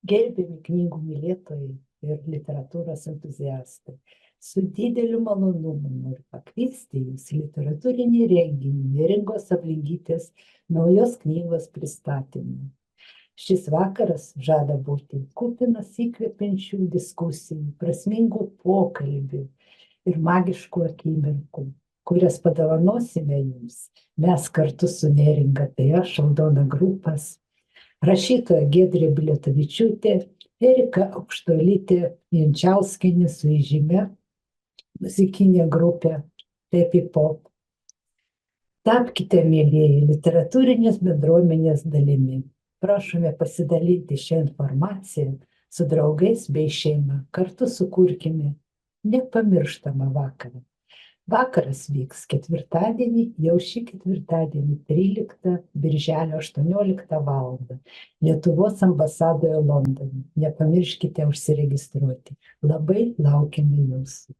Gerbiami knygų mylėtojai ir literatūros entuziastai, su dideliu malonumu noriu pakviesti Jūs į literatūrinį renginį Neringos Ablingytės naujos knygos pristatymą. Šis vakaras žada būti kupinas įkvepiančių diskusijų, prasmingų pokalbių ir magiškų akimirkų, kurias padovanosime Jums. Mes kartu su Neringa, tai aš, Aldona Grupas, rašytoja Giedrė Biliotavičiūtė, Erika Aukštuolytė Jančiauskienė su įžymia muzikinė grupė Pepi Pop. Tapkite, mielieji, literatūrinės bendruomenės dalimi. Prašome pasidalinti šią informaciją su draugais bei šeima. Kartu sukurkime nepamirštamą vakarą. Vakaras vyks ketvirtadienį, jau šį ketvirtadienį 13 birželio 18 val. Lietuvos ambasadoje Londone. Nepamirškite užsiregistruoti. Labai laukiame Jūsų.